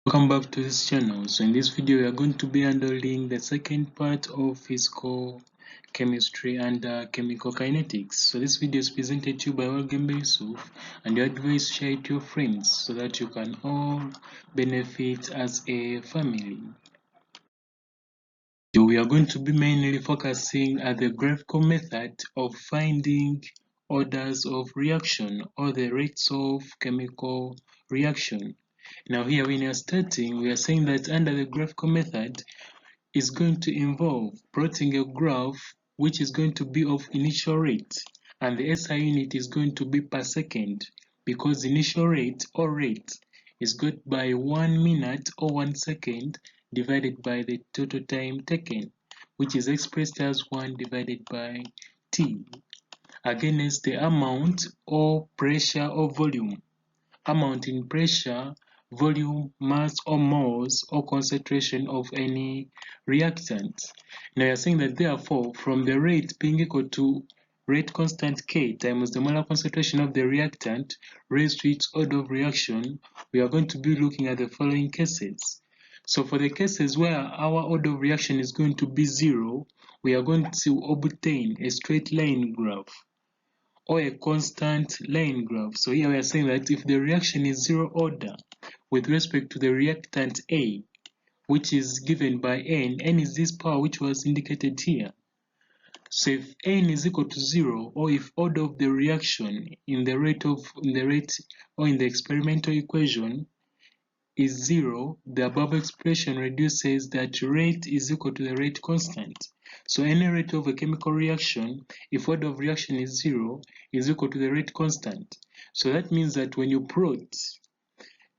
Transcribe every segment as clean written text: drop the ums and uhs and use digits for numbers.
Welcome back to this channel. So in this video we are going to be handling the second part of physical chemistry and chemical kinetics. So this video is presented to you by Yusuf, and your advice share it to your friends so that you can all benefit as a family. So we are going to be mainly focusing at the graphical method of finding orders of reaction or the rates of chemical reaction. Now here when you're starting, we are saying that under the graphical method is going to involve plotting a graph which is going to be of initial rate, and the SI unit is going to be per second because initial rate or rate is got by 1 minute or 1 second divided by the total time taken, which is expressed as 1 divided by T, against the amount or pressure or volume. Amount in pressure, volume, mass or moles or concentration of any reactant. Now you're saying that therefore from the rate being equal to rate constant K times the molar concentration of the reactant raised to its order of reaction, we are going to be looking at the following cases. So for the cases where our order of reaction is going to be 0, we are going to obtain a straight line graph or a constant line graph. So here we are saying that if the reaction is 0 order with respect to the reactant A, which is given by N is this power which was indicated here. So if N is equal to 0, or if order of the reaction in the rate or in the experimental equation is 0, the above expression reduces that rate is equal to the rate constant. So any rate of a chemical reaction, if order of reaction is 0, is equal to the rate constant. So that means that when you plot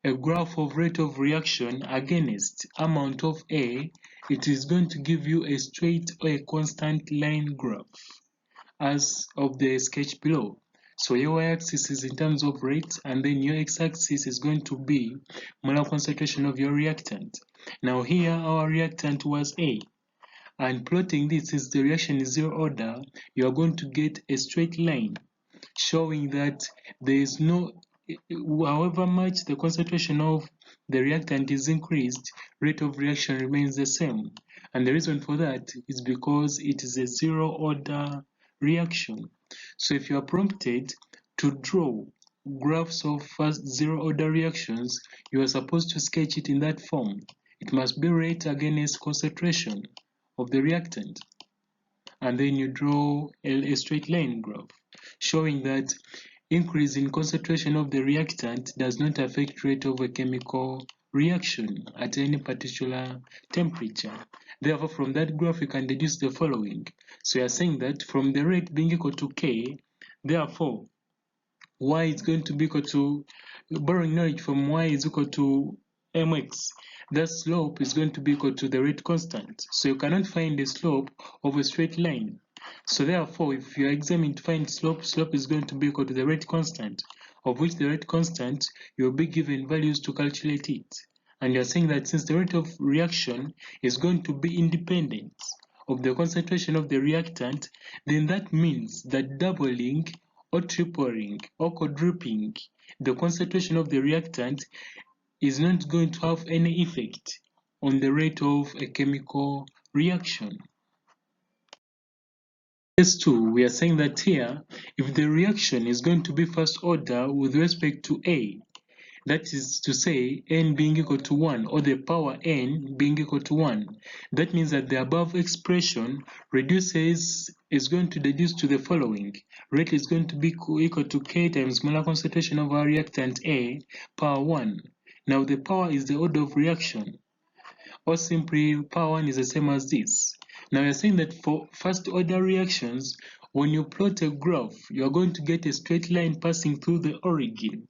a graph of rate of reaction against amount of A, it is going to give you a straight or a constant line graph as of the sketch below. So your y-axis is in terms of rate, and then your x-axis is going to be molar concentration of your reactant. Now here our reactant was A, and plotting this since the reaction is 0 order, you are going to get a straight line showing that there is no, however much the concentration of the reactant is increased, rate of reaction remains the same. And the reason for that is because it is a 0 order reaction. So if you are prompted to draw graphs of first 0 order reactions, you are supposed to sketch it in that form. It must be rate against concentration of the reactant, and then you draw a straight line graph showing that increase in concentration of the reactant does not affect rate of a chemical reaction at any particular temperature. Therefore, from that graph, you can deduce the following. So you are saying that from the rate being equal to K, therefore, Y is going to be equal to, borrowing knowledge from Y is equal to mx, the slope is going to be equal to the rate constant. So you cannot find the slope of a straight line. So therefore, if you are examining to find slope is going to be equal to the rate constant, of which the rate constant, you will be given values to calculate it. And you are saying that since the rate of reaction is going to be independent of the concentration of the reactant, then that means that doubling or tripling or quadrupling the concentration of the reactant is not going to have any effect on the rate of a chemical reaction. Case 2, we are saying that here, if the reaction is going to be first order with respect to A, that is to say N being equal to 1, or the power N being equal to 1, that means that the above expression is going to reduce to the following. Rate is going to be equal to K times molar concentration of our reactant A power 1. Now the power is the order of reaction, or simply power 1 is the same as this. Now you're saying that for first order reactions, when you plot a graph, you're going to get a straight line passing through the origin.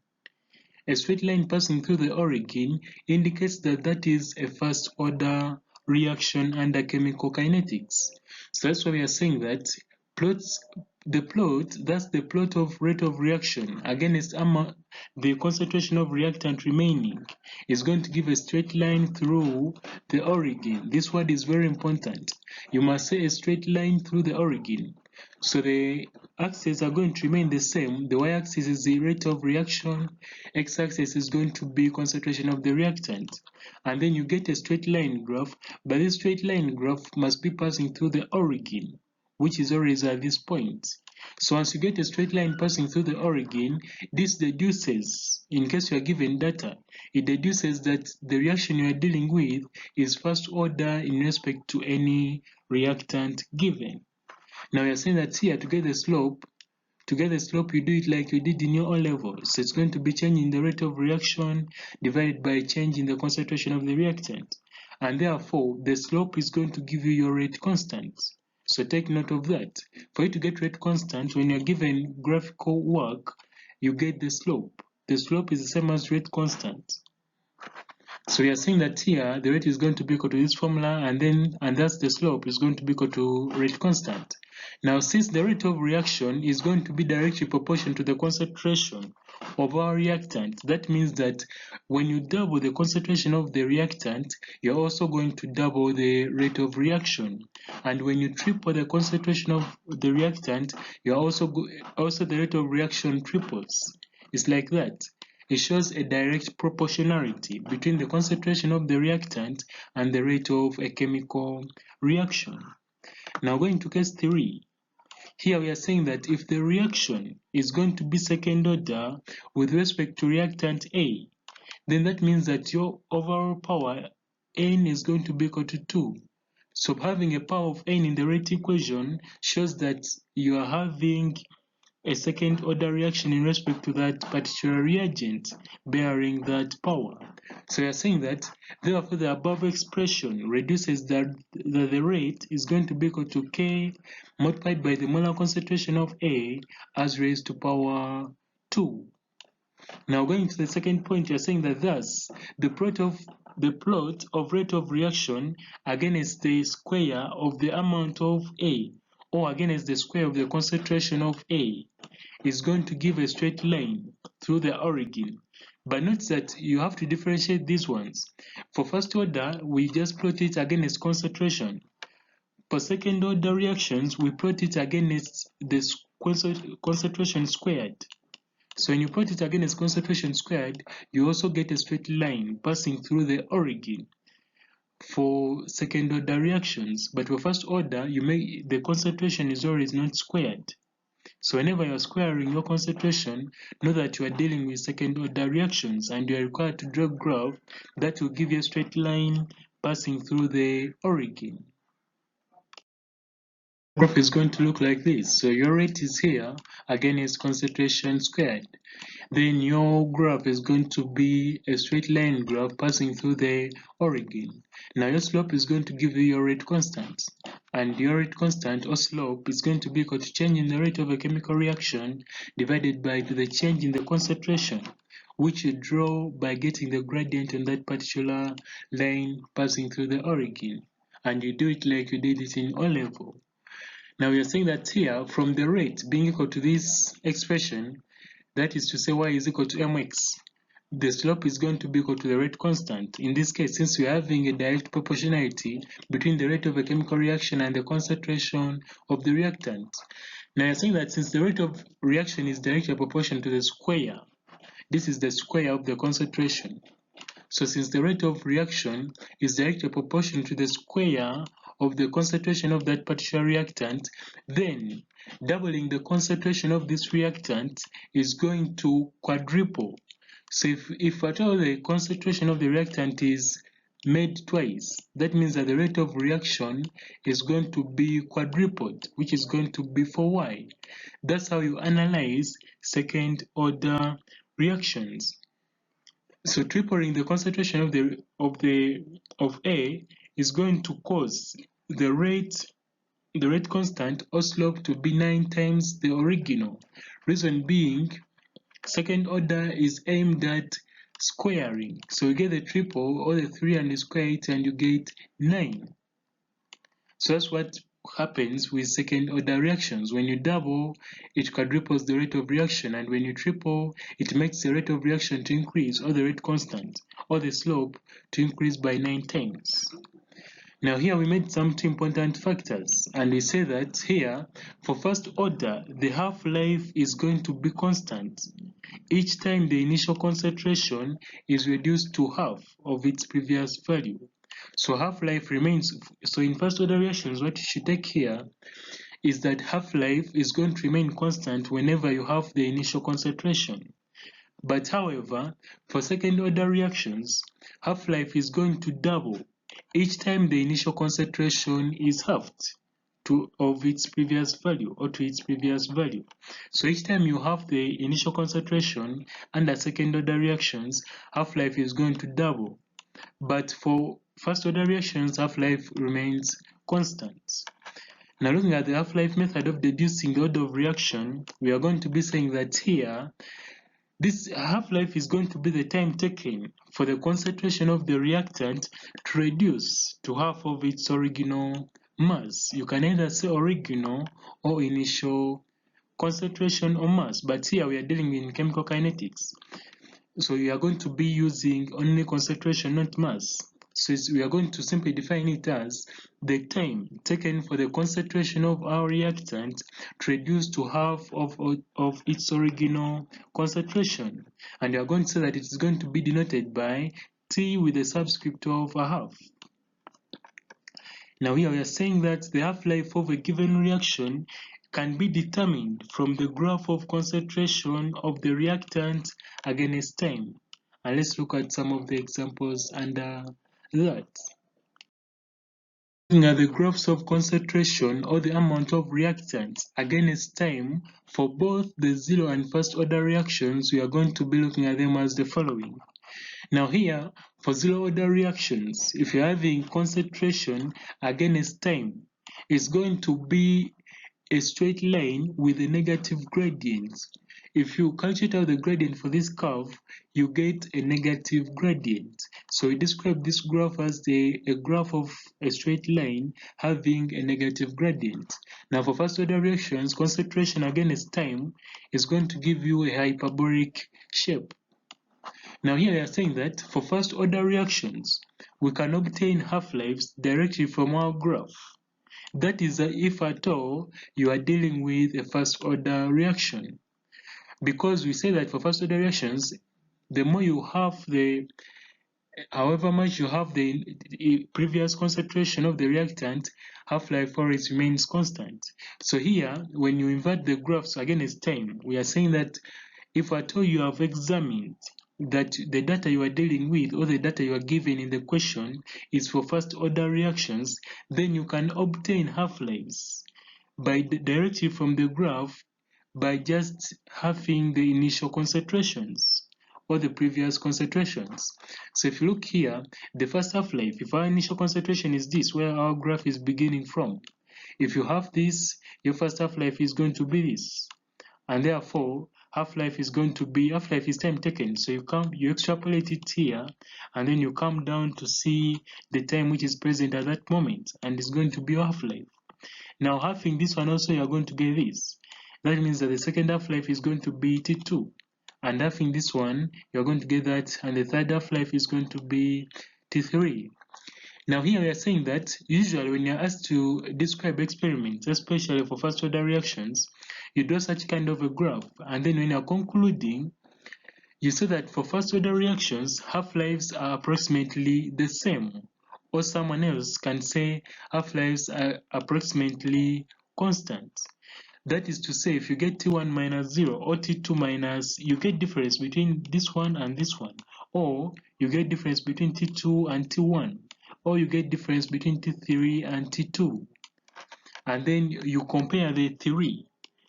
A straight line passing through the origin indicates that that is a first order reaction under chemical kinetics. So that's why we are saying that the plot, that's the plot of rate of reaction against the concentration of reactant remaining, is going to give a straight line through the origin. This word is very important. You must say a straight line through the origin. So the axes are going to remain the same. The y-axis is the rate of reaction, x-axis is going to be concentration of the reactant. And then you get a straight line graph, but this straight line graph must be passing through the origin, which is always at this point. So once you get a straight line passing through the origin, this deduces, in case you are given data, it deduces that the reaction you are dealing with is first order in respect to any reactant given. Now we are saying that here to get the slope, you do it like you did in your O-levels. So it's going to be change in the rate of reaction divided by change in the concentration of the reactant. And therefore, the slope is going to give you your rate constant. So take note of that. For you to get rate constant, when you're given graphical work, you get the slope. The slope is the same as rate constant. So we are saying that here, the rate is going to be equal to this formula, and thus the slope is going to be equal to rate constant. Now, since the rate of reaction is going to be directly proportional to the concentration of our reactant, that means that when you double the concentration of the reactant, you're also going to double the rate of reaction. And when you triple the concentration of the reactant, you're also the rate of reaction triples. It's like that. It shows a direct proportionality between the concentration of the reactant and the rate of a chemical reaction. Now going to case 3. Here we are saying that if the reaction is going to be second order with respect to reactant A, then that means that your overall power N is going to be equal to 2. So having a power of N in the rate equation shows that you are having a second order reaction in respect to that particular reagent bearing that power. So we are saying that therefore the above expression reduces that the rate is going to be equal to K multiplied by the molar concentration of A as raised to power 2. Now going to the second point, we are saying that thus the plot of rate of reaction against the square of the amount of A, or against the square of the concentration of A, is going to give a straight line through the origin. But note that you have to differentiate these ones. For first order, we just plot it against concentration. For second order reactions, we plot it against the concentration squared. So when you plot it against concentration squared, you also get a straight line passing through the origin for second order reactions. But for first order, the concentration is always not squared. So whenever you are squaring your concentration, know that you are dealing with second order reactions and you are required to draw a graph that will give you a straight line passing through the origin. The graph is going to look like this. So your rate is here, again is concentration squared. Then your graph is going to be a straight line graph passing through the origin. Now your slope is going to give you your rate constant. And your rate constant or slope is going to be equal to change in the rate of a chemical reaction divided by the change in the concentration, which you draw by getting the gradient on that particular line passing through the origin. And you do it like you did it in O-level. Now we are saying that here, from the rate being equal to this expression, that is to say y is equal to mx, the slope is going to be equal to the rate constant. In this case, since we are having a direct proportionality between the rate of a chemical reaction and the concentration of the reactant. Now you're saying that since the rate of reaction is directly proportional to the square, this is the square of the concentration. So since the rate of reaction is directly proportional to the square of the concentration of that particular reactant, then doubling the concentration of this reactant is going to quadruple. So if at all the concentration of the reactant is made twice, that means that the rate of reaction is going to be quadrupled, which is going to be for y. That's how you analyze second order reactions. So tripling the concentration of A is going to cause the rate constant or slope to be 9 times the original. Reason being, second order is aimed at squaring. So you get the triple or the 3 and you square it and you get 9. So that's what happens with second order reactions. When you double, it quadruples the rate of reaction, and when you triple, it makes the rate of reaction to increase, or the rate constant, or the slope to increase by 9 times. Now here we made some two important factors, and we say that here, for first order, the half-life is going to be constant each time the initial concentration is reduced to half of its previous value. So half-life remains, so in first order reactions, what you should take here is that half-life is going to remain constant whenever you have the initial concentration. But however, for second order reactions, half-life is going to double each time the initial concentration is halved of its previous value, or to its previous value. So each time you have the initial concentration under second order reactions, half-life is going to double. But for first order reactions, half-life remains constant. Now looking at the half-life method of deducing the order of reaction, we are going to be saying that here, this half-life is going to be the time taken for the concentration of the reactant to reduce to half of its original mass. You can either say original or initial concentration or mass, but here we are dealing in chemical kinetics. So we are going to be using only concentration, not mass. So we are going to simply define it as the time taken for the concentration of our reactant to reduce to half of its original concentration. And we are going to say that it is going to be denoted by T with a subscript of a half. Now here we are saying that the half-life of a given reaction can be determined from the graph of concentration of the reactant against time. And let's look at some of the examples under that. Looking at the graphs of concentration or the amount of reactants against time for both the zero and first order reactions, we are going to be looking at them as the following. Now here, for zero order reactions, if you're having concentration against time, it's going to be a straight line with a negative gradient. If you calculate out the gradient for this curve, you get a negative gradient. So we describe this graph as a graph of a straight line having a negative gradient. Now for first order reactions, concentration against time is going to give you a hyperbolic shape. Now here we are saying that for first order reactions, we can obtain half-lives directly from our graph. That is if at all you are dealing with a first order reaction. Because we say that for first order reactions, the more you have however much you have the previous concentration of the reactant, half-life always remains constant. So here, when you invert the graphs against time, we are saying that if at all you have examined that the data you are dealing with or the data you are given in the question is for first order reactions, then you can obtain half-lives directly from the graph by just having the initial concentrations or the previous concentrations. So if you look here, the first half-life, if our initial concentration is this, where our graph is beginning from, if you have this, your first half-life is going to be this. And therefore, half-life is going to be, half-life is time taken. So you extrapolate it here, and then you come down to see the time which is present at that moment, and it's going to be your half-life. Now, having this one also, you are going to get this. That means that the second half-life is going to be T2. And having this one, you're going to get that, and the third half-life is going to be T3. Now here we are saying that usually when you're asked to describe experiments, especially for first order reactions, you draw such kind of a graph, and then when you're concluding, you say that for first order reactions, half-lives are approximately the same, or someone else can say half-lives are approximately constant. That is to say, if you get T1 minus 0 or T2 minus, you get difference between this one and this one, or you get difference between T2 and T1, or you get difference between T3 and T2, and then you compare the 3.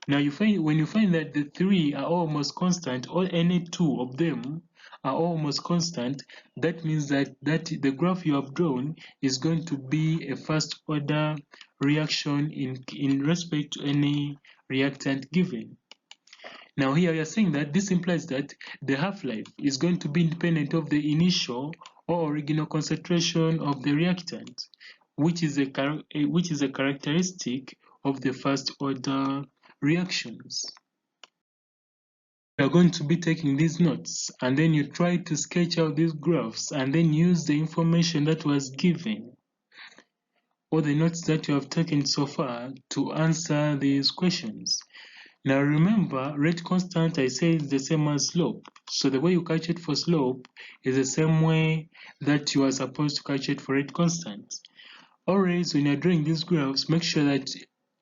Now when you find that the 3 are almost constant, or any two of them are almost constant, that means that the graph you have drawn is going to be a first order reaction in respect to any reactant given. Now here we are saying that this implies that the half-life is going to be independent of the initial or original concentration of the reactant. which is a characteristic of the first order reactions. You are going to be taking these notes, and then you try to sketch out these graphs and then use the information that was given or the notes that you have taken so far to answer these questions. Now remember, rate constant I say is the same as slope. So the way you calculate for slope is the same way that you are supposed to calculate for rate constant. Always when you're drawing these graphs, make sure that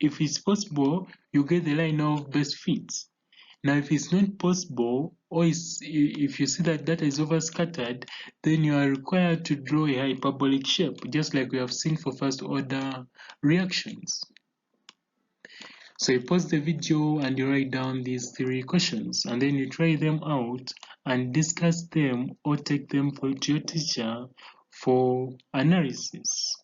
if it's possible, you get the line of best fit. Now if it's not possible, or if you see that data is overscattered, then you are required to draw a hyperbolic shape, just like we have seen for first order reactions. So you pause the video and you write down these 3 questions, and then you try them out and discuss them or take them to your teacher for analysis.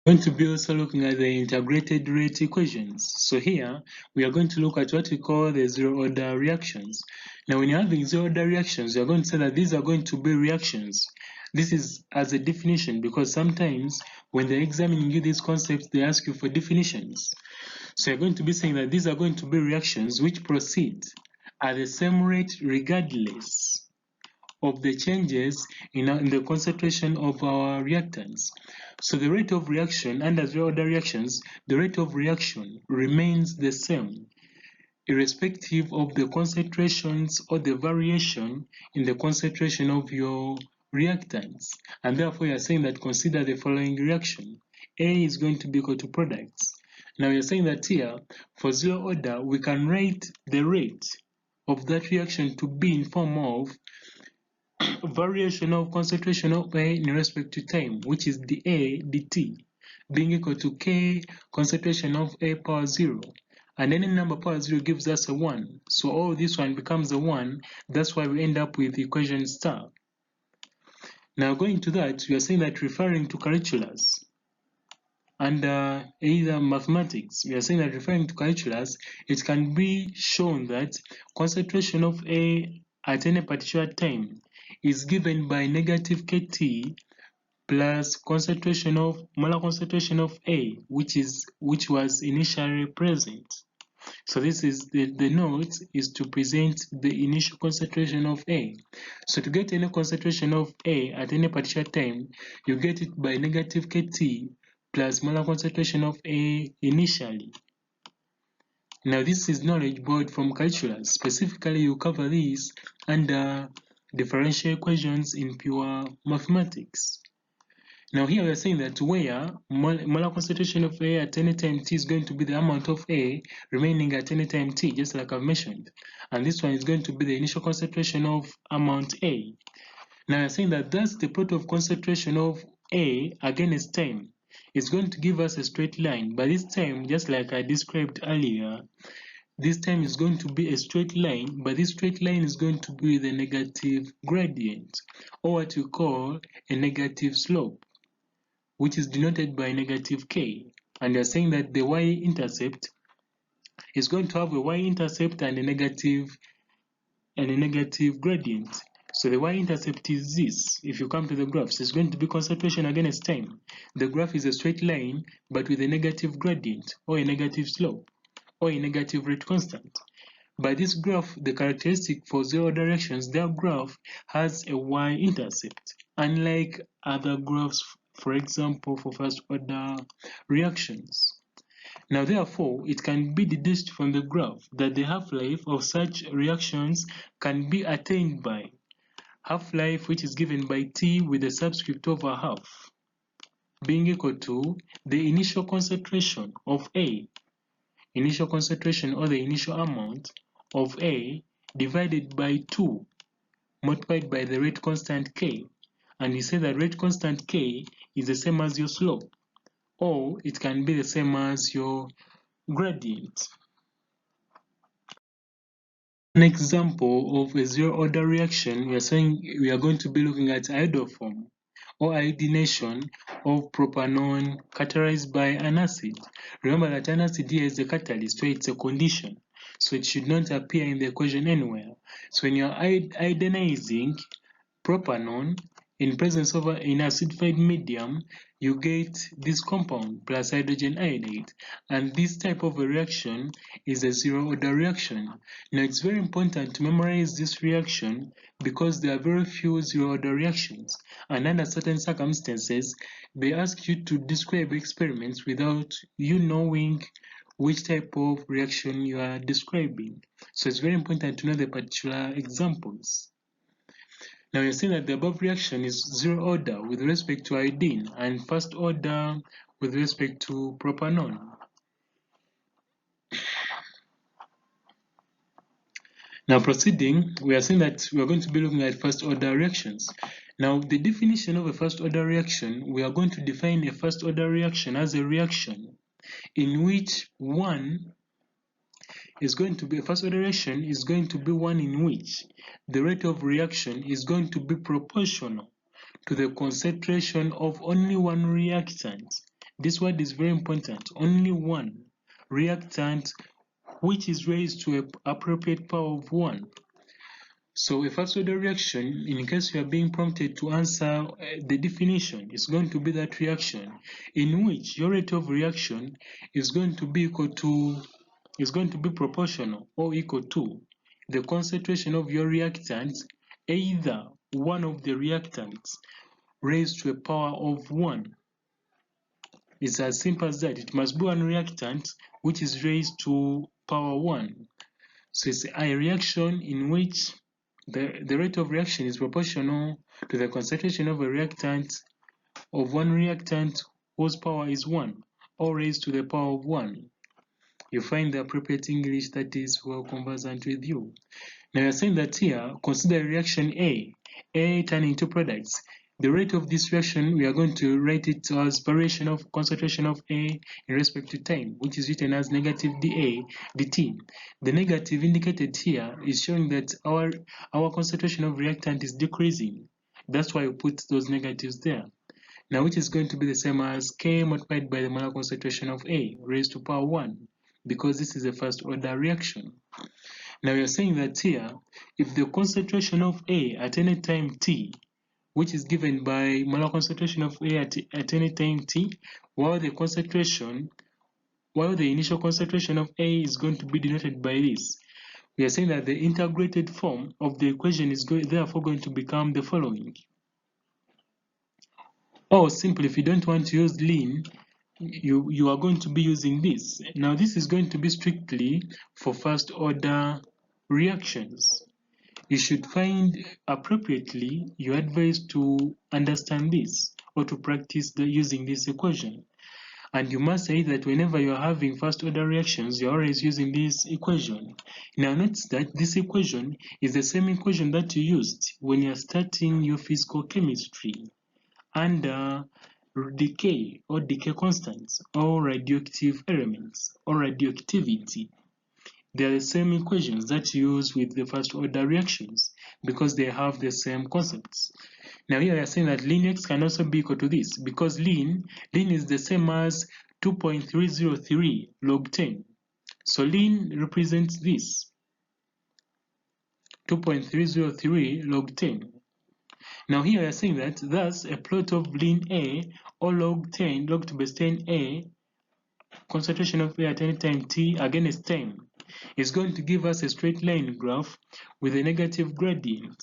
We're going to be also looking at the integrated rate equations. So here we are going to look at what we call the zero order reactions. Now when you're having zero order reactions, you're going to say that these are going to be reactions. This is as a definition, because sometimes when they're examining you these concepts, they ask you for definitions. So you're going to be saying that these are going to be reactions which proceed at the same rate regardless of the changes in the concentration of our reactants. So the rate of reaction under zero order reactions, the rate of reaction remains the same, irrespective of the concentrations or the variation in the concentration of your reactants. And therefore, you're saying that consider the following reaction. A is going to be equal to products. Now, you're saying that here, for zero order, we can write the rate of that reaction to be in form of variation of concentration of A in respect to time, which is dA dt, being equal to K concentration of A power 0. And any number power 0 gives us a 1. So all this one becomes a 1. That's why we end up with the equation star. Now going to that, we are saying that referring to calculus under either mathematics, we are saying that referring to calculus, it can be shown that concentration of A at any particular time is given by negative Kt plus molar concentration of A, which was initially present. So this is the note is to present the initial concentration of A. So to get any concentration of A at any particular time, you get it by negative Kt plus molar concentration of A initially. Now this is knowledge borrowed from calculus. Specifically, you cover this under differential equations in pure mathematics. Now here we are saying that where molar concentration of A at any time t is going to be the amount of A remaining at any time t, just like I've mentioned. And this one is going to be the initial concentration of amount A. Now we are saying that that's the plot of concentration of A against time. It's going to give us a straight line. But this time, just like I described earlier, this time is going to be a straight line, but this straight line is going to be the negative gradient, or what we call a negative slope, which is denoted by negative k. And we are saying that the y-intercept is going to have a y-intercept and a negative gradient. So the y-intercept is this. If you come to the graphs, it's going to be concentration against time. The graph is a straight line, but with a negative gradient, or a negative slope, or a negative rate constant. By this graph, the characteristic for zero directions, their graph has a y-intercept, unlike other graphs, for example, for first order reactions. Now therefore, it can be deduced from the graph that the half-life of such reactions can be attained by half-life, which is given by T with a subscript over half, being equal to the initial concentration of A, initial concentration or the initial amount of A divided by 2 multiplied by the rate constant K. And we say that rate constant K is the same as your slope, or it can be the same as your gradient. An example of a zero order reaction, we are going to be looking at iodoform or iodination of propanone catalyzed by an acid. Remember that an acid here is a catalyst, so it's a condition. so it should not appear in the equation anywhere. So when you're ionizing propanol in presence of in acidified medium, you get this compound plus hydrogen iodide, and this type of a reaction is a zero order reaction. Now it's very important to memorize this reaction because there are very few zero order reactions, and under certain circumstances they ask you to describe experiments without you knowing which type of reaction you are describing. So it's very important to know the particular examples. Now you're saying that the above reaction is zero order with respect to iodine and first order with respect to propanol. Now proceeding, we are saying that we are going to be looking at first order reactions. Now the definition of a first order reaction, we are going to define a first order reaction as a reaction in which one is going to be, a first order reaction is going to be one in which the rate of reaction is going to be proportional to the concentration of only one reactant. This word is very important, only one reactant which is raised to an appropriate power of 1. So a first order reaction, in case you are being prompted to answer the definition, is going to be that reaction in which your rate of reaction is going to be proportional or equal to the concentration of your reactant, either one of the reactants raised to a power of 1. It's as simple as that. It must be one reactant which is raised to power 1. So it's a reaction in which the rate of reaction is proportional to the concentration of a reactant, of one reactant whose power is 1, or raised to the power of 1. You find the appropriate English that is well conversant with you. Now you're saying that here, consider reaction A turning into products. The rate of this reaction, we are going to write it as variation of concentration of A in respect to time, which is written as negative dA dt. The negative indicated here is showing that our concentration of reactant is decreasing. That's why we put those negatives there. Now, which is going to be the same as K multiplied by the molar concentration of A raised to power 1, because this is a first order reaction. Now, we are saying that here, if the concentration of A at any time t, which is given by molar concentration of A at any time t, while the initial concentration of A is going to be denoted by this, we are saying that the integrated form of the equation is therefore going to become the following. Or simply, if you don't want to use lean, you are going to be using this. Now, this is going to be strictly for first order reactions. You should find appropriately your advice to understand this or to practice using this equation. And you must say that whenever you're having first order reactions, you're always using this equation. Now notice that this equation is the same equation that you used when you're starting your physical chemistry under decay or decay constants or radioactive elements or radioactivity. They are the same equations that you use with the first order reactions because they have the same concepts. Now here we are saying that ln x can also be equal to this because ln is the same as 2.303 log 10. So ln represents this 2.303 log 10. Now here we are saying that thus a plot of ln A or log 10 log to base 10A concentration of A at any time t against time is going to give us a straight line graph with a negative gradient,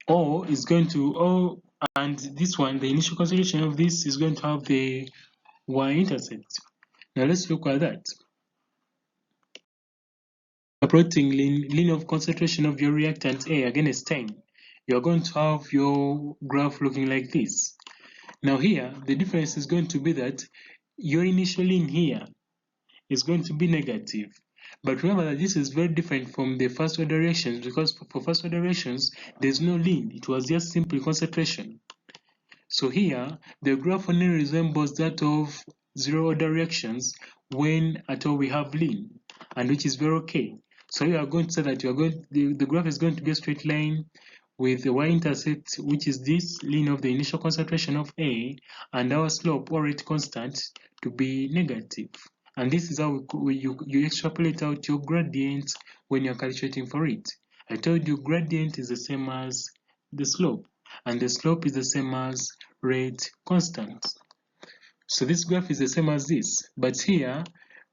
or is going to, and this one, the initial concentration of this is going to have the y-intercept. Now let's look at that. Plotting ln of concentration of your reactant A against time, you're going to have your graph looking like this. Now here, the difference is going to be that your initial ln here is going to be negative. But remember that this is very different from the first order reactions because for first order reactions, there's no ln, it was just simply concentration. So here, the graph only resembles that of zero order reactions when at all we have ln, and which is very okay. So you are going to say that the graph is going to be a straight line with the y-intercept, which is this ln of the initial concentration of A, and our slope or rate constant to be negative. And this is how you extrapolate out your gradient when you're calculating for it. I told you gradient is the same as the slope, and the slope is the same as rate constant. So this graph is the same as this, but here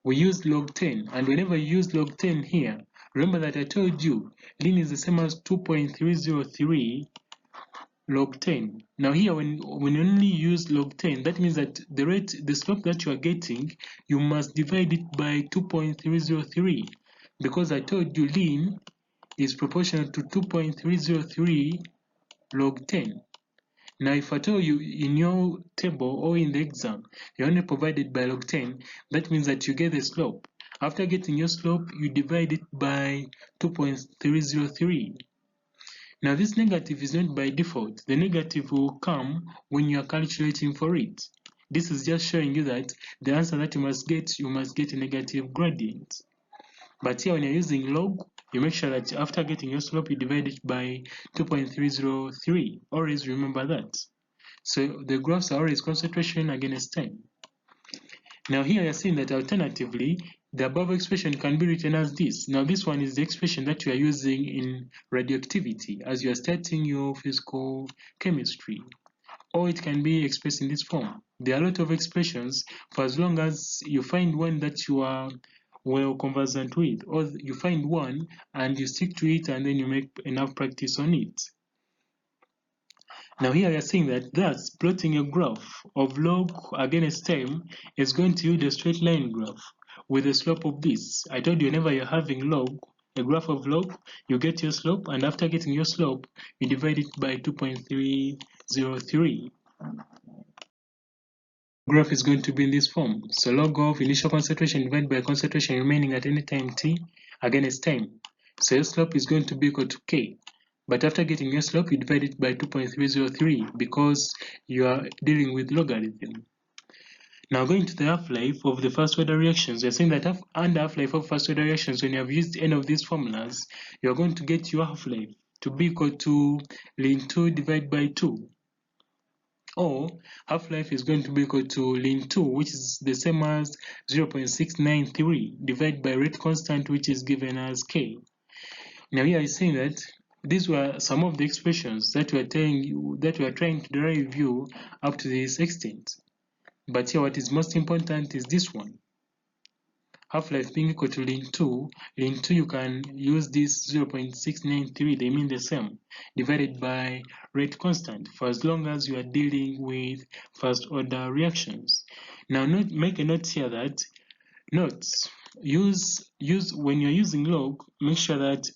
we use log 10, and whenever you use log 10 here, remember that I told you ln is the same as 2.303 log 10. Now here, when you only use log 10, that means that the slope that you are getting, you must divide it by 2.303, because I told you ln is proportional to 2.303 log 10. Now, if I tell you in your table or in the exam, you're only provided by log 10, that means that you get the slope. After getting your slope, you divide it by 2.303. Now, this negative is not by default. The negative will come when you are calculating for it. This is just showing you that the answer that you must get a negative gradient. But here, when you're using log, you make sure that after getting your slope, you divide it by 2.303. Always remember that. So the graphs are always concentration against time. Now here you're seeing that alternatively, the above expression can be written as this. Now this one is the expression that you are using in radioactivity as you are starting your physical chemistry. Or it can be expressed in this form. There are a lot of expressions for as long as you find one that you are well conversant with, or you find one and you stick to it and then you make enough practice on it. Now here we are seeing that thus plotting a graph of log against time is going to yield a straight line graph with the slope of this. I told you whenever you're having log, a graph of log, you get your slope, and after getting your slope, you divide it by 2.303. Graph is going to be in this form. So log of initial concentration divided by concentration remaining at any time t against time. So your slope is going to be equal to k. But after getting your slope, you divide it by 2.303 because you are dealing with logarithm. Now going to the half-life of the first order reactions, we are saying that under half-life of first order reactions, when you have used any of these formulas, you are going to get your half-life to be equal to ln 2 divided by 2. Or half-life is going to be equal to ln 2, which is the same as 0.693 divided by rate constant, which is given as k. Now here is saying that these were some of the expressions that we are telling you that we are trying to derive you up to this extent. But here what is most important is this one. Half-life being equal to ln 2, you can use this 0.693, they mean the same, divided by rate constant for as long as you are dealing with first order reactions. Now make a note here that notes when you're using log, make sure that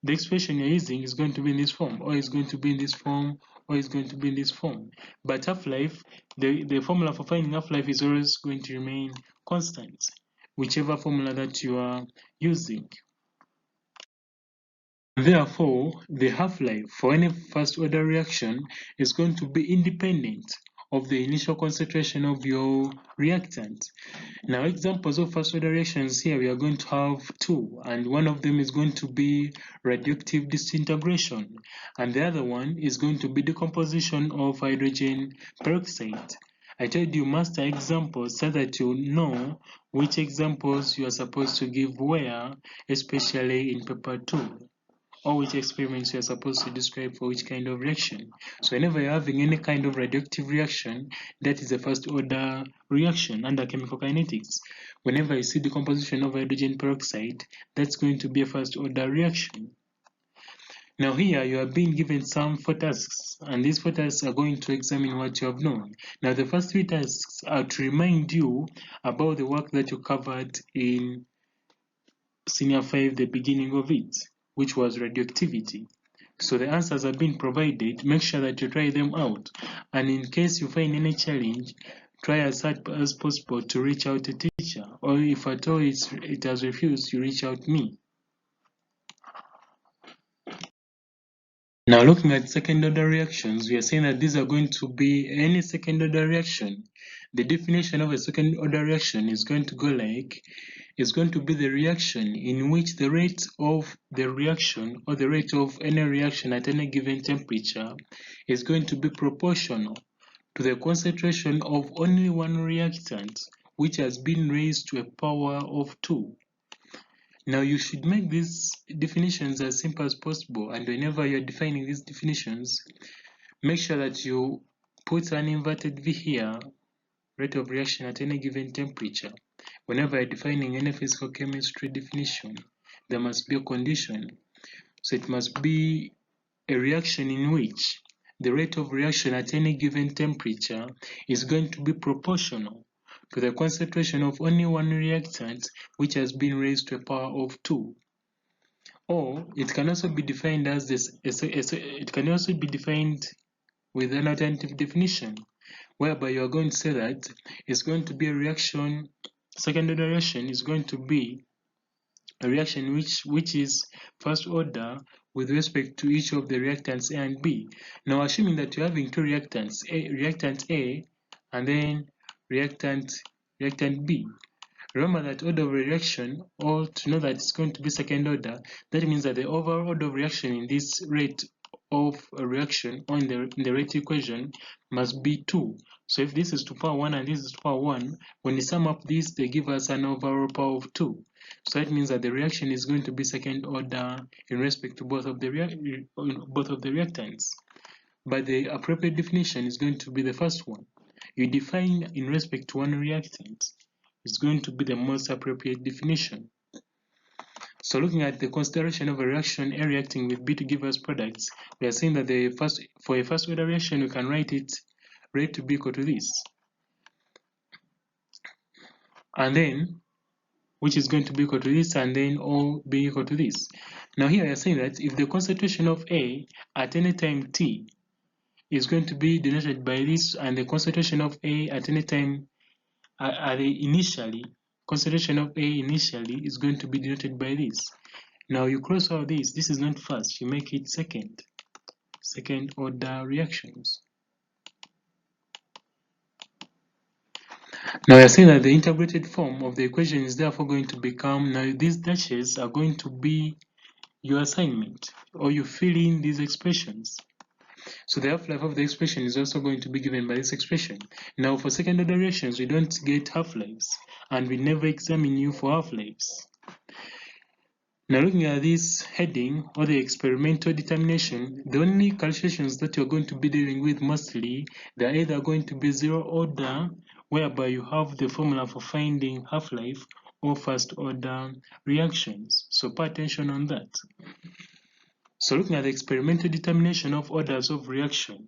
the expression you're using is going to be in this form, or is going to be in this form, or is going to be in this form. But half-life, the formula for finding half-life is always going to remain constant, whichever formula that you are using. Therefore, the half-life for any first-order reaction is going to be independent of the initial concentration of your reactant. Now, examples of first-order reactions here, we are going to have two, and one of them is going to be radioactive disintegration, and the other one is going to be decomposition of hydrogen peroxide. I told you master examples so that you know which examples you are supposed to give where, especially in paper 2. Or which experiments you are supposed to describe for which kind of reaction. So whenever you're having any kind of radioactive reaction, that is a first order reaction under chemical kinetics. Whenever you see decomposition of hydrogen peroxide, that's going to be a first order reaction. Now here you are being given some 4 tasks, and these 4 tasks are going to examine what you have known. Now the first 3 tasks are to remind you about the work that you covered in Senior 5, the beginning of it, which was radioactivity. So the answers have been provided. Make sure that you try them out, and in case you find any challenge, try as hard as possible to reach out to a teacher, or if at all it has refused, you reach out to me. Now looking at second order reactions, we are saying that these are going to be any second order reaction. The definition of a second order reaction is going to go like, is going to be the reaction in which the rate of the reaction or the rate of any reaction at any given temperature is going to be proportional to the concentration of only one reactant which has been raised to a power of 2. Now you should make these definitions as simple as possible, and whenever you're defining these definitions, make sure that you put an inverted V here, rate of reaction at any given temperature. Whenever you're defining any physical chemistry definition, there must be a condition. So it must be a reaction in which the rate of reaction at any given temperature is going to be proportional to the concentration of only one reactant which has been raised to a power of 2. Or it can also be defined as this. It can also be defined with an alternative definition, whereby you are going to say that it's going to be a reaction. Second order reaction is going to be a reaction which is first order with respect to each of the reactants A and B. Now, assuming that you're having two reactants, reactant A and then reactant B. Remember that order of reaction, or to know that it's going to be second order, that means that the overall order of reaction in this rate of a reaction or in the rate equation must be 2. So if this is to power 1 and this is to power 1, when we sum up this, they give us an overall power of 2. So that means that the reaction is going to be second order in respect to both of the reactants. But the appropriate definition is going to be the first one. You define in respect to one reactant. It's going to be the most appropriate definition. So looking at the consideration of a reaction A reacting with B to give us products, we are saying that for a first order reaction, we can write it rate to be equal to this. And then, which is going to be equal to this, and then O be equal to this. Now here we are saying that if the concentration of A at any time T is going to be denoted by this, and the concentration of A at any time concentration of A initially is going to be denoted by this. Now you cross out this. This is not first. You make it second order reactions. Now we are saying that the integrated form of the equation is therefore going to become, now these dashes are going to be your assignment, or you fill in these expressions. So the half-life of the expression is also going to be given by this expression. Now for second order reactions, we don't get half-lives, and we never examine you for half-lives. Now looking at this heading, or the experimental determination, the only calculations that you're going to be dealing with mostly, they're either going to be zero order, whereby you have the formula for finding half-life, or first order reactions. So pay attention on that. So looking at the experimental determination of orders of reaction.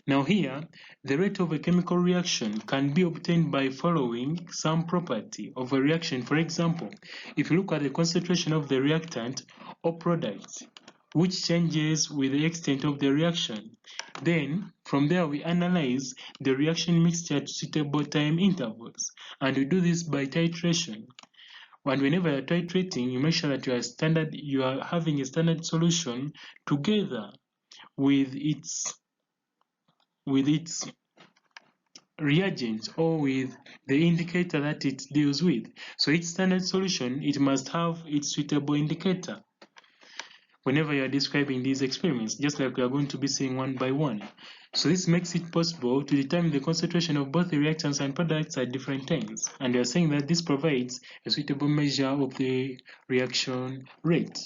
Now here, the rate of a chemical reaction can be obtained by following some property of a reaction. For example, if you look at the concentration of the reactant or product, which changes with the extent of the reaction, then from there we analyze the reaction mixture at suitable time intervals, and we do this by titration. And whenever you're titrating, you make sure that you are having a standard solution together with its reagent, or with the indicator that it deals with. So each standard solution, it must have its suitable indicator whenever you are describing these experiments, just like we are going to be seeing one by one. So this makes it possible to determine the concentration of both the reactants and products at different times. And we are saying that this provides a suitable measure of the reaction rate.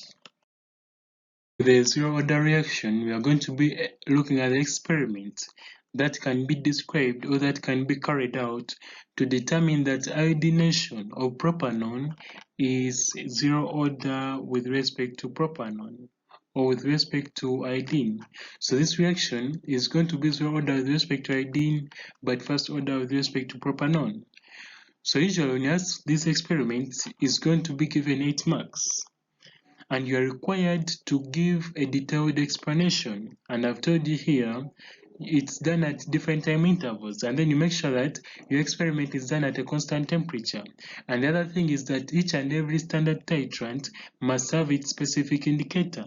With the zero order reaction, we are going to be looking at the experiment that can be described or that can be carried out to determine that iodination of propanone is zero order with respect to propanone, or with respect to iodine. So this reaction is going to be zero order with respect to iodine, but first order with respect to propanone. So usually when you ask this experiment, is going to be given 8 marks. And you are required to give a detailed explanation. And I've told you here, it's done at different time intervals. And then you make sure that your experiment is done at a constant temperature. And the other thing is that each and every standard titrant must have its specific indicator.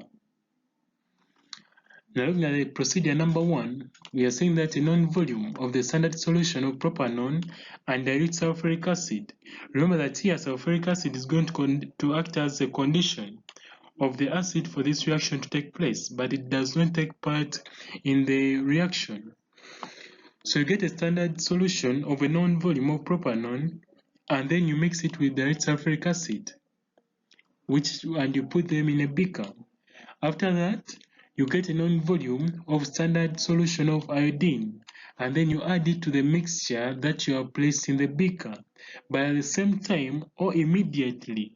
Now looking at the procedure number 1, we are saying that a known volume of the standard solution of propanone and dilute sulfuric acid. Remember that here sulfuric acid is going to act as a condition of the acid for this reaction to take place, but it does not take part in the reaction. So you get a standard solution of a known volume of propanone and then you mix it with direct sulfuric acid, and you put them in a beaker. After that, you get a known volume of standard solution of iodine, and then you add it to the mixture that you have placed in the beaker. But at the same time, or immediately,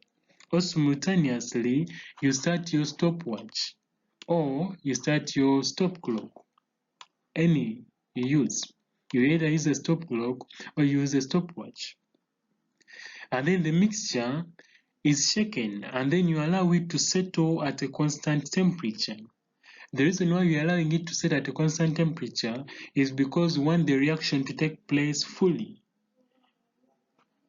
or simultaneously, you start your stopwatch, or you start your stop clock, any you use. You either use a stop clock or you use a stopwatch. And then the mixture is shaken, and then you allow it to settle at a constant temperature. The reason why you're allowing it to set at a constant temperature is because we want the reaction to take place fully,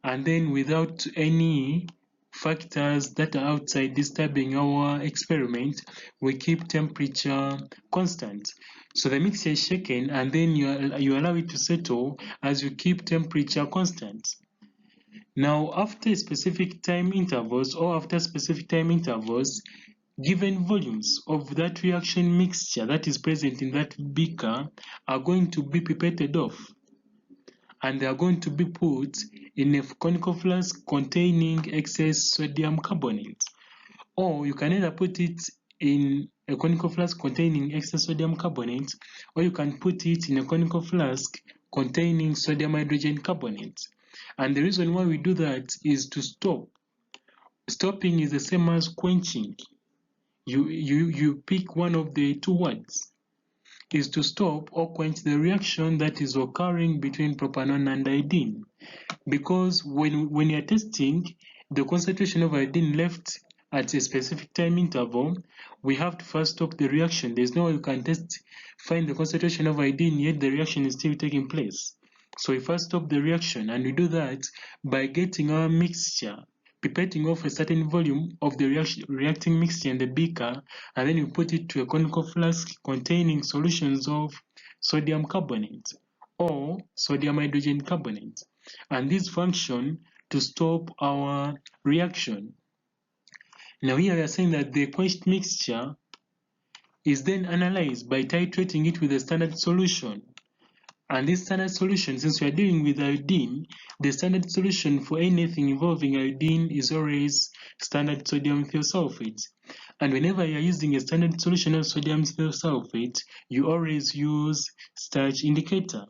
and then without any factors that are outside disturbing our experiment, we keep temperature constant. So the mixture is shaken, and then you allow it to settle as you keep temperature constant. Now, after specific time intervals, given volumes of that reaction mixture that is present in that beaker are going to be pipetted off, and they are going to be put in a conical flask containing excess sodium carbonate. Or you can either put it in a conical flask containing excess sodium carbonate, or you can put it in a conical flask containing sodium hydrogen carbonate. And the reason why we do that is to stop. Stopping is the same as quenching. You pick one of the two words, is to stop or quench the reaction that is occurring between propanol and iodine. Because when you're testing the concentration of iodine left at a specific time interval, we have to first stop the reaction. There's no way you can find the concentration of iodine, yet the reaction is still taking place. So we first stop the reaction, and we do that by getting our mixture, pipetting off a certain volume of the reacting mixture in the beaker, and then you put it to a conical flask containing solutions of sodium carbonate or sodium hydrogen carbonate. And this function to stop our reaction. Now here we are saying that the quenched mixture is then analyzed by titrating it with a standard solution. And this standard solution, since we are dealing with iodine, the standard solution for anything involving iodine is always standard sodium thiosulphate. And whenever you are using a standard solution of sodium thiosulphate, you always use starch indicator.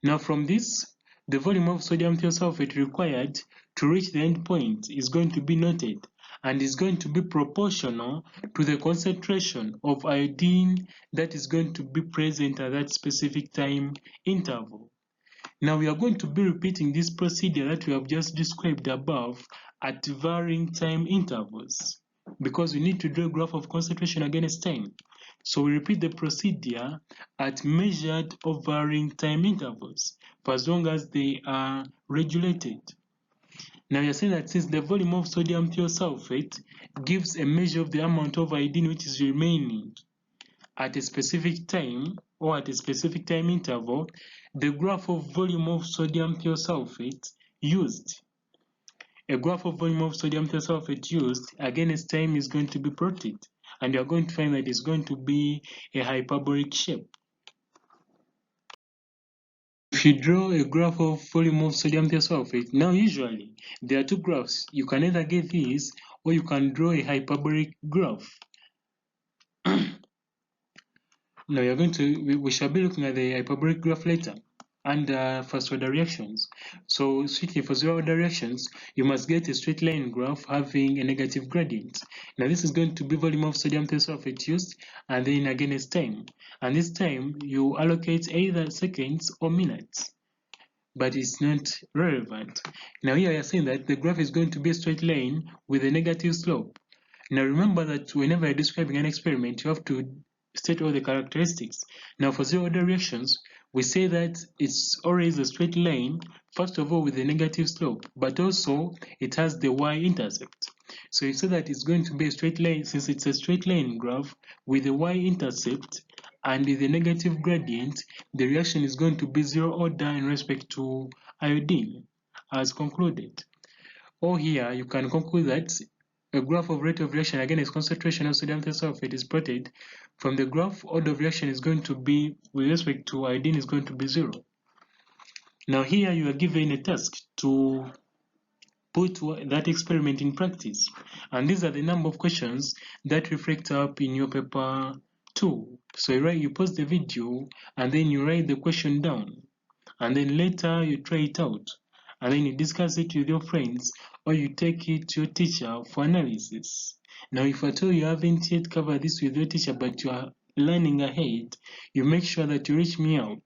Now from this, the volume of sodium thiosulphate required to reach the end point is going to be noted, and is going to be proportional to the concentration of iodine that is going to be present at that specific time interval. Now we are going to be repeating this procedure that we have just described above at varying time intervals, because we need to draw a graph of concentration against time. So we repeat the procedure at measured or varying time intervals for as long as they are regulated. Now you're saying that since the volume of sodium thiosulphate gives a measure of the amount of iodine which is remaining at a specific time or at a specific time interval, the graph of volume of sodium thiosulphate used. A graph of volume of sodium thiosulphate used against time is going to be plotted, and you're going to find that it's going to be a hyperbolic shape. If you draw a graph of volume of sodium thiosulphate, now usually there are two graphs. You can either get this or you can draw a hyperbolic graph. Now we shall be looking at the hyperbolic graph later under first order reactions. So strictly for zero order reactions, you must get a straight line graph having a negative gradient. Now this is going to be volume of sodium thiosulphate used, and then against time. And this time you allocate either seconds or minutes, but it's not relevant. Now here I are saying that the graph is going to be a straight line with a negative slope. Now remember that whenever you're describing an experiment, you have to state all the characteristics. Now for zero order reactions, we say that it's always a straight line, first of all with a negative slope, but also it has the y-intercept. So you say that it's going to be a straight line, since it's a straight line graph with a y-intercept and with a negative gradient, the reaction is going to be zero order in respect to iodine, as concluded. Or here you can conclude that a graph of rate of reaction against concentration of sodium thiosulphate is plotted. From the graph, order of reaction is going to be, with respect to iodine, is going to be 0. Now here you are given a task to put that experiment in practice. And these are the number of questions that reflect up in your paper 2. So you pause the video and then you write the question down. And then later you try it out. And then you discuss it with your friends or you take it to your teacher for analysis. Now, if at all you haven't yet covered this with your teacher but you are learning ahead, you make sure that you reach me out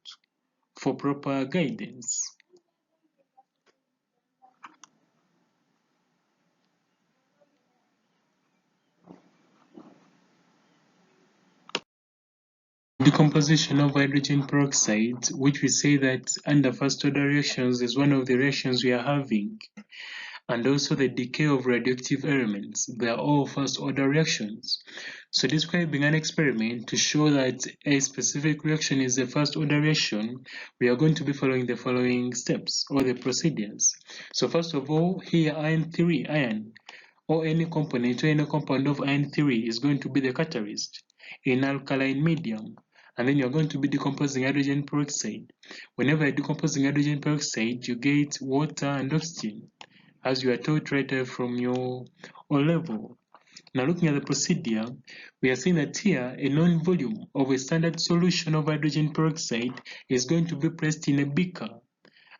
for proper guidance. Decomposition of hydrogen peroxide, which we say that under first order reactions is one of the reactions we are having, and also the decay of radioactive elements. They are all first order reactions. So describing an experiment to show that a specific reaction is a first order reaction, we are going to be following the following steps or the procedures. So first of all, here iron or any component or any compound of iron 3 is going to be the catalyst in alkaline medium. And then you're going to be decomposing hydrogen peroxide. Whenever you're decomposing hydrogen peroxide, you get water and oxygen, as you are taught right from your O level. Now looking at the procedure, we are seeing that here a known volume of a standard solution of hydrogen peroxide is going to be placed in a beaker,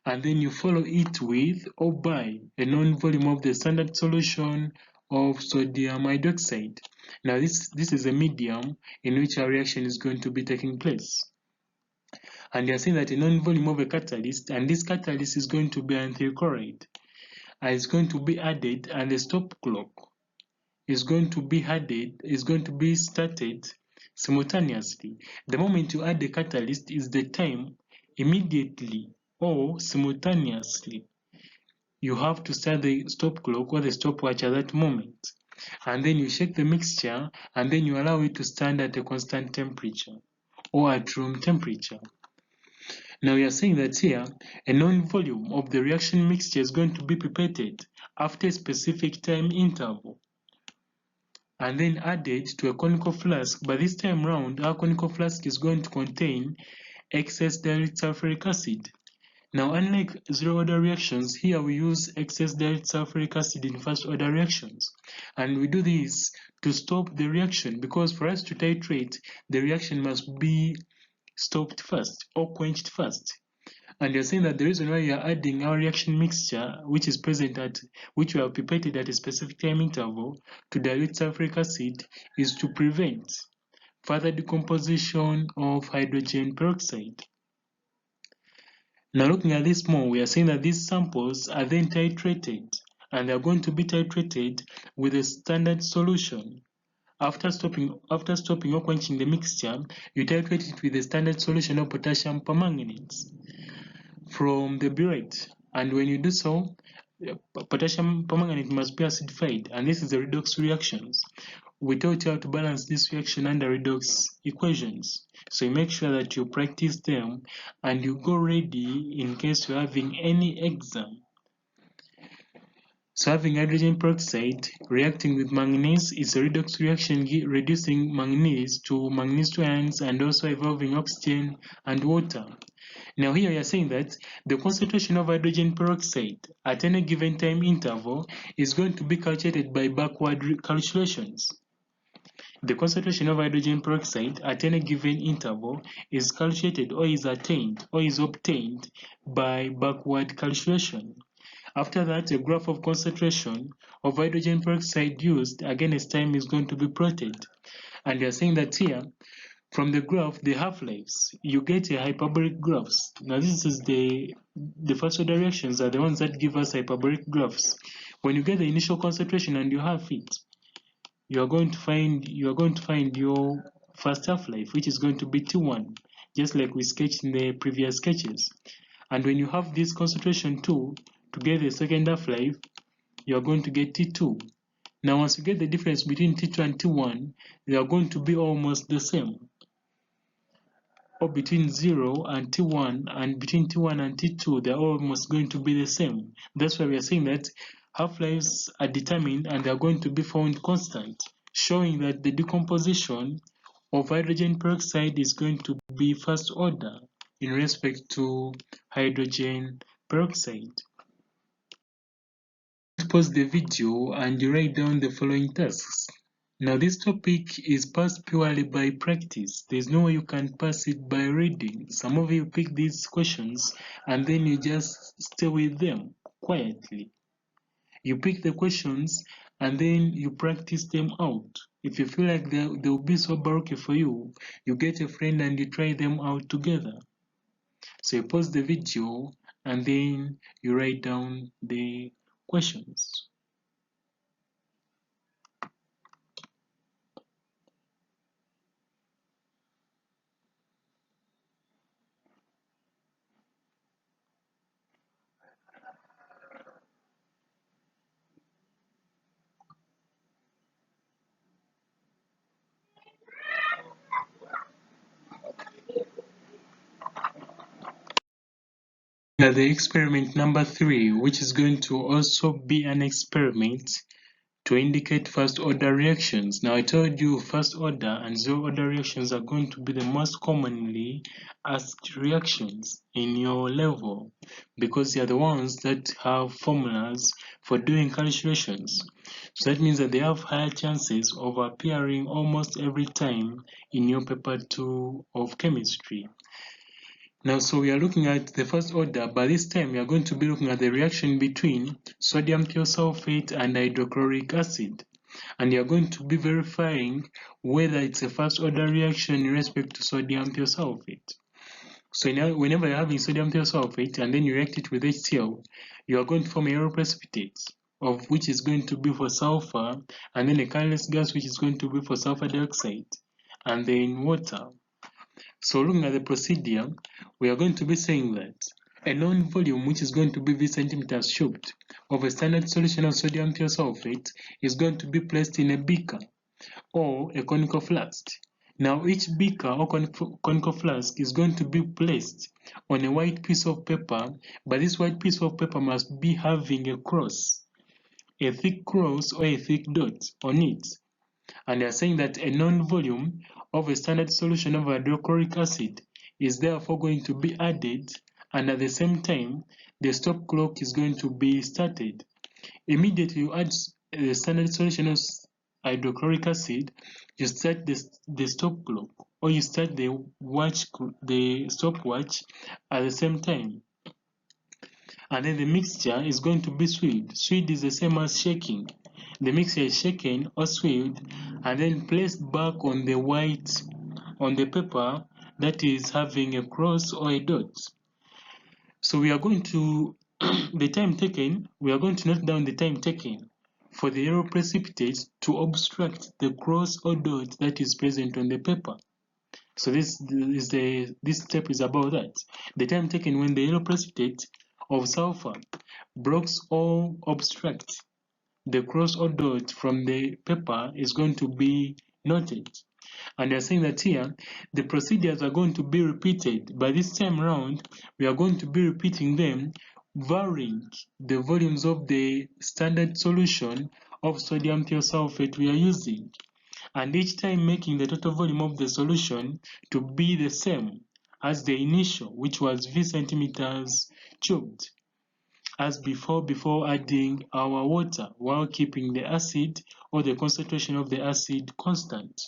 and then you follow it with or by a known volume of the standard solution of sodium hydroxide. Now this is a medium in which a reaction is going to be taking place. And you are seeing that a known volume of a catalyst, and this catalyst is going to be ethyl chloride, and it's going to be added, and the stop clock is going to be started simultaneously. The moment you add the catalyst is the time immediately or simultaneously. You have to start the stop clock or the stopwatch at that moment. And then you shake the mixture and then you allow it to stand at a constant temperature or at room temperature. Now we are saying that here a known volume of the reaction mixture is going to be pipetted after a specific time interval and then added to a conical flask. But this time round, our conical flask is going to contain excess dilute sulfuric acid. Now, unlike zero-order reactions, here we use excess dilute sulfuric acid in first-order reactions. And we do this to stop the reaction, because for us to titrate, the reaction must be stopped first or quenched first. And you're saying that the reason why you're adding our reaction mixture, which is present at, which we have pipetted at a specific time interval to dilute sulfuric acid, is to prevent further decomposition of hydrogen peroxide. Now looking at this more, we are saying that these samples are then titrated, and they are going to be titrated with a standard solution. After stopping or quenching the mixture, you titrate it with a standard solution of potassium permanganate from the burette. And when you do so, potassium permanganate must be acidified, and this is the redox reactions. We taught you how to balance this reaction under redox equations. So you make sure that you practice them and you go ready in case you're having any exam. So having hydrogen peroxide reacting with manganese is a redox reaction reducing manganese to manganese 2 ions and also involving oxygen and water. Now here we are saying that the concentration of hydrogen peroxide at any given time interval is going to be calculated by backward calculations. The concentration of hydrogen peroxide at any given interval is calculated or is attained or is obtained by backward calculation. After that, a graph of concentration of hydrogen peroxide used against time is going to be plotted. And we are saying that here, from the graph, the half-lives, you get a hyperbolic graphs. Now this is the first order reactions are the ones that give us hyperbolic graphs. When you get the initial concentration and you have it, you are going to find your first half-life, which is going to be T1, just like we sketched in the previous sketches. And when you have this concentration 2 to get the second half-life, you are going to get T2. Now once you get the difference between T2 and T1, they are going to be almost the same. Or between 0 and T1 and between T1 and T2, they're almost going to be the same. That's why we are saying that half-lives are determined and they are going to be found constant, showing that the decomposition of hydrogen peroxide is going to be first order in respect to hydrogen peroxide. to pause the video and you write down the following tasks. Now this topic is passed purely by practice. There's no way you can pass it by reading. Some of you pick these questions and then you just stay with them quietly. You pick the questions and then you practice them out. If you feel like they'll be so bulky for you, you get a friend and you try them out together. So you pause the video and then you write down the questions. Now the experiment number 3, which is going to also be an experiment to indicate first order reactions. Now I told you first order and zero order reactions are going to be the most commonly asked reactions in your level because they are the ones that have formulas for doing calculations. So that means that they have higher chances of appearing almost every time in your paper 2 of chemistry. Now, so we are looking at the first order, but this time we are going to be looking at the reaction between sodium thiosulphate and hydrochloric acid. And you are going to be verifying whether it's a first order reaction in respect to sodium thiosulphate. So whenever you're having sodium thiosulphate and then you react it with HCl, you are going to form a yellow precipitate, of which is going to be for sulfur, and then a colorless gas which is going to be for sulfur dioxide, and then water. So looking at the procedure, we are going to be saying that a known volume, which is going to be V centimeters cubed, of a standard solution of sodium thiosulphate is going to be placed in a beaker or a conical flask. Now each beaker or conical flask is going to be placed on a white piece of paper, but this white piece of paper must be having a cross, a thick cross or a thick dot on it. And they are saying that a known volume of a standard solution of hydrochloric acid is therefore going to be added, and at the same time the stop clock is going to be started. Immediately you add the standard solution of hydrochloric acid, you start the stop clock, or you start the stopwatch at the same time. And then the mixture is going to be swilled. Swilled is the same as shaking. The mixture is shaken or swilled and then placed back on the paper that is having a cross or a dot. So we are going to the time taken, we are going to note down the time taken for the yellow precipitate to obstruct the cross or dot that is present on the paper. So this step is about that. The time taken when the yellow precipitate of sulfur blocks or obstructs the cross or dot from the paper is going to be noted. And we are saying that here, the procedures are going to be repeated, but this time around, we are going to be repeating them, varying the volumes of the standard solution of sodium thiosulphate we are using, and each time making the total volume of the solution to be the same as the initial, which was V centimeters cubed, as before adding our water, while keeping the acid or the concentration of the acid constant.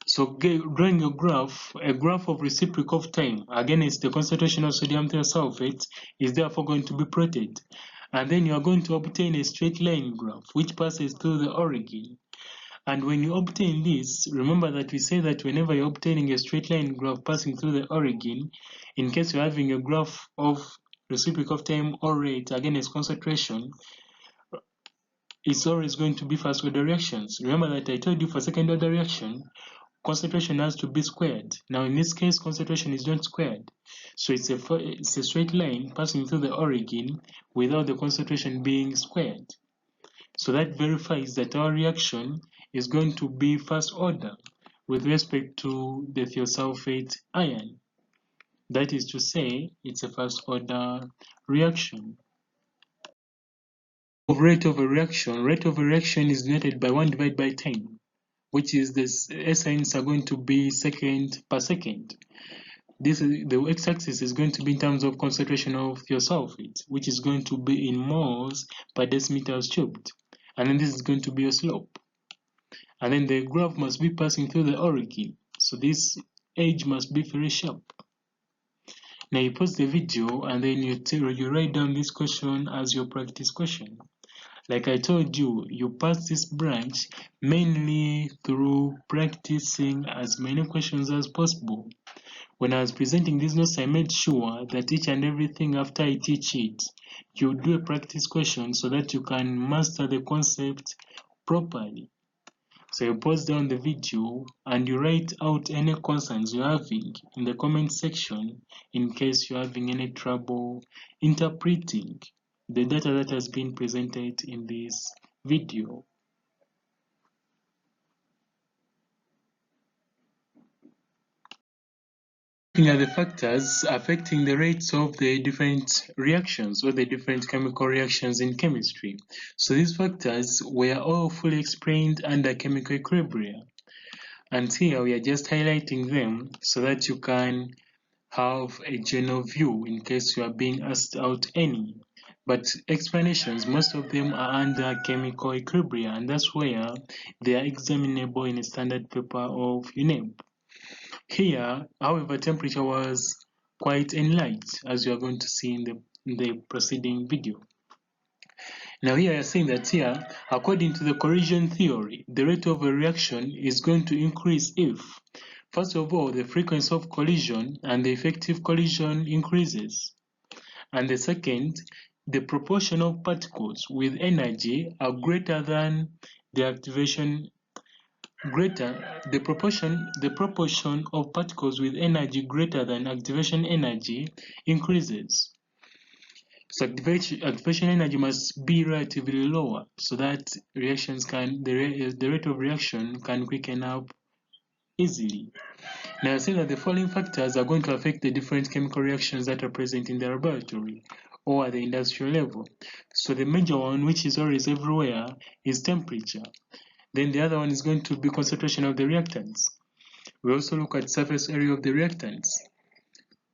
So drawing a graph of reciprocal of time against the concentration of sodium thiosulphate is therefore going to be plotted. And then you are going to obtain a straight line graph which passes through the origin. And when you obtain this, remember that we say that whenever you're obtaining a straight line graph passing through the origin, in case you're having a graph of reciprocal of time or rate against concentration, it's always going to be first order reactions. Remember that I told you for second order reaction, concentration has to be squared. Now in this case, concentration is not squared. So it's a straight line passing through the origin without the concentration being squared. So that verifies that our reaction is going to be first order with respect to the thiosulfate ion. That is to say, it's a first order reaction. Rate of a reaction is denoted by 1 divided by 10, which is the SIs are going to be second per second. the x-axis is going to be in terms of concentration of thiosulphate, which is going to be in moles per decimeters cubed. And then this is going to be your slope. And then the graph must be passing through the origin. So this edge must be very sharp. Now you pause the video and then you write down this question as your practice question. Like I told you, you pass this branch mainly through practicing as many questions as possible. When I was presenting these notes, I made sure that each and everything after I teach it, you do a practice question so that you can master the concept properly. So you pause down the video and you write out any concerns you're having in the comment section in case you're having any trouble interpreting the data that has been presented in this video. Looking at the factors affecting the rates of the different reactions or the different chemical reactions in chemistry. So these factors were all fully explained under chemical equilibrium. And here we are just highlighting them so that you can have a general view in case you are being asked out any. But explanations, most of them are under chemical equilibrium, and that's where they are examinable in a standard paper of UNEB. Here, however, temperature was quite enlarged, as you are going to see in the preceding video. Now here I are saying that here, according to the collision theory, the rate of a reaction is going to increase if, first of all, the frequency of collision and the effective collision increases. And the second, the proportion of particles with energy are greater than the activation the proportion of particles with energy greater than activation energy increases. So activation energy must be relatively lower so that the rate of reaction can quicken up easily. Now I say that the following factors are going to affect the different chemical reactions that are present in the laboratory or at the industrial level. So the major one, which is always everywhere, is temperature. Then the other one is going to be concentration of the reactants. We also look at surface area of the reactants.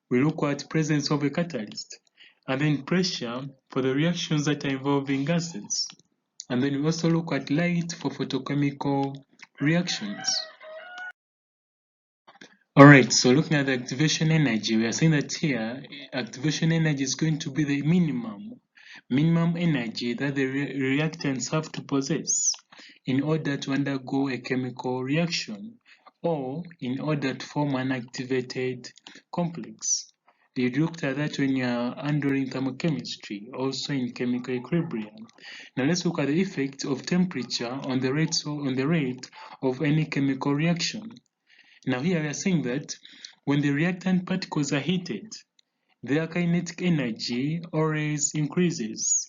We look at presence of a catalyst. And then pressure for the reactions that are involving gases. And then we also look at light for photochemical reactions. Alright, so looking at the activation energy, we are saying that here, activation energy is going to be the minimum energy that the reactants have to possess in order to undergo a chemical reaction or in order to form an activated complex. You looked at that when you are handling thermochemistry, also in chemical equilibrium. Now let's look at the effect of temperature on the rate of any chemical reaction. Now here we are saying that when the reactant particles are heated, their kinetic energy always increases.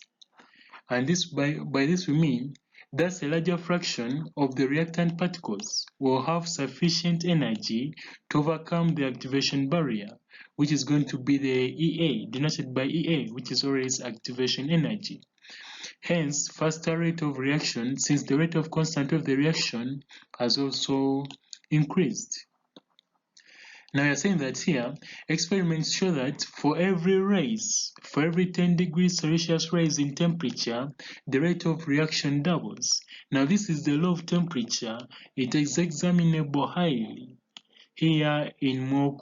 And by this we mean that a larger fraction of the reactant particles will have sufficient energy to overcome the activation barrier, which is going to be the EA, denoted by EA, which is always activation energy. Hence, faster rate of reaction, since the rate of constant of the reaction has also increased. Now you're saying that here, experiments show that for every 10 degrees Celsius rise in temperature, the rate of reaction doubles. Now this is the law of temperature. It is examinable highly here in more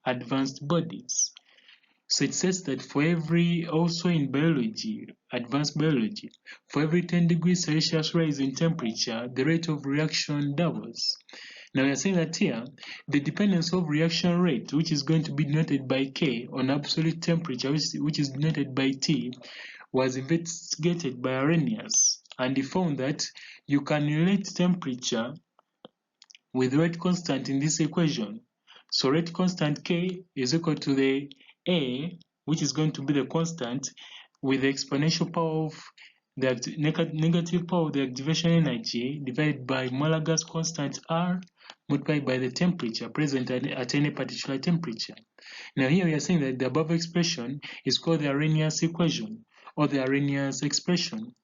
advanced bodies. So it says that for also in biology, advanced biology, for every 10 degrees Celsius rise in temperature, the rate of reaction doubles. Now we are saying that here, the dependence of reaction rate, which is going to be denoted by K, on absolute temperature, which is denoted by T, was investigated by Arrhenius, and he found that you can relate temperature with rate constant in this equation. So rate constant K is equal to the A, which is going to be the constant, with the exponential power of the negative power of the activation energy divided by molar gas constant R multiplied by the temperature present at any particular temperature. Now here we are saying that the above expression is called the Arrhenius equation or the Arrhenius expression.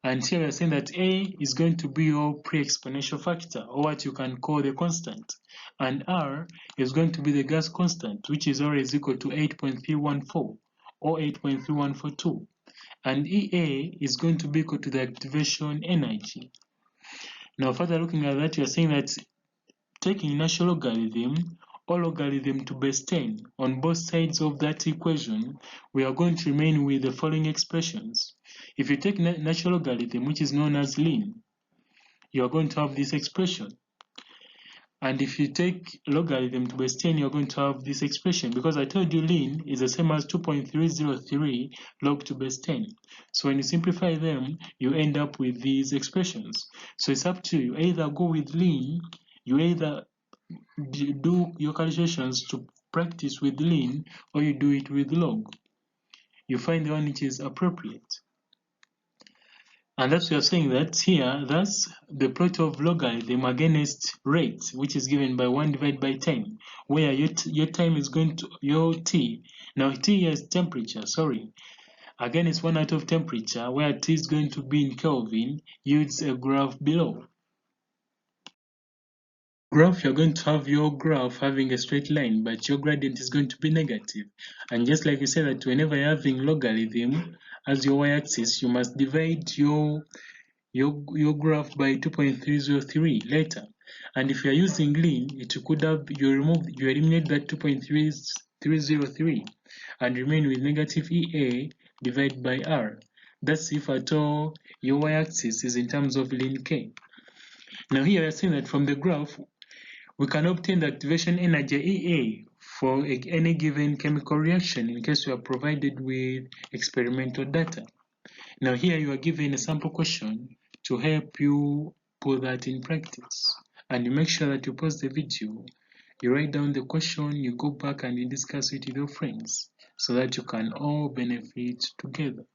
And here we are saying that A is going to be your pre-exponential factor, or what you can call the constant. And R is going to be the gas constant, which is always equal to 8.314 or 8.3142. And EA is going to be equal to the activation energy. Now further looking at that, we are saying that taking natural logarithm or logarithm to base 10 on both sides of that equation, we are going to remain with the following expressions. If you take natural logarithm, which is known as ln, you are going to have this expression. And if you take logarithm to base 10, you're going to have this expression, because I told you ln is the same as 2.303 log to base 10. So when you simplify them, you end up with these expressions. So it's up to you. Either go with ln, you either do your calculations to practice with ln, or you do it with log. You find the one which is appropriate. And that's we are saying that here, that's the plot of logarithm against rate, which is given by 1 divided by 10, where your time is going to, your t, now t is temperature, sorry. Again, it's 1 out of temperature, where t is going to be in Kelvin, yields a graph below. Graph, you're going to have your graph having a straight line, but your gradient is going to be negative. And just like we said that whenever you're having logarithm as your y-axis, you must divide your graph by 2.303 later. And if you are using ln, it could have you eliminate that 2.303 and remain with negative EA divided by R. That's if at all your y-axis is in terms of ln K. Now here we are saying that from the graph we can obtain the activation energy EA for any given chemical reaction in case we are provided with experimental data. Now here you are given a sample question to help you put that in practice. And you make sure that you pause the video, you write down the question, you go back and you discuss it with your friends so that you can all benefit together.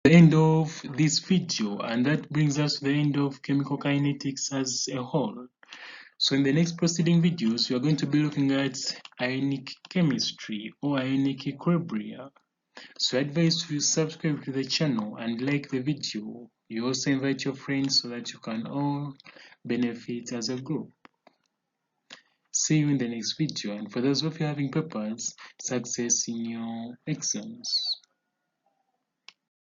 The end of this video, and that brings us to the end of chemical kinetics as a whole. So in the next proceeding videos, we are going to be looking at ionic chemistry or ionic equilibria. So I advise you subscribe to the channel and like the video. You also invite your friends so that you can all benefit as a group. See you in the next video, and for those of you having papers, success in your exams.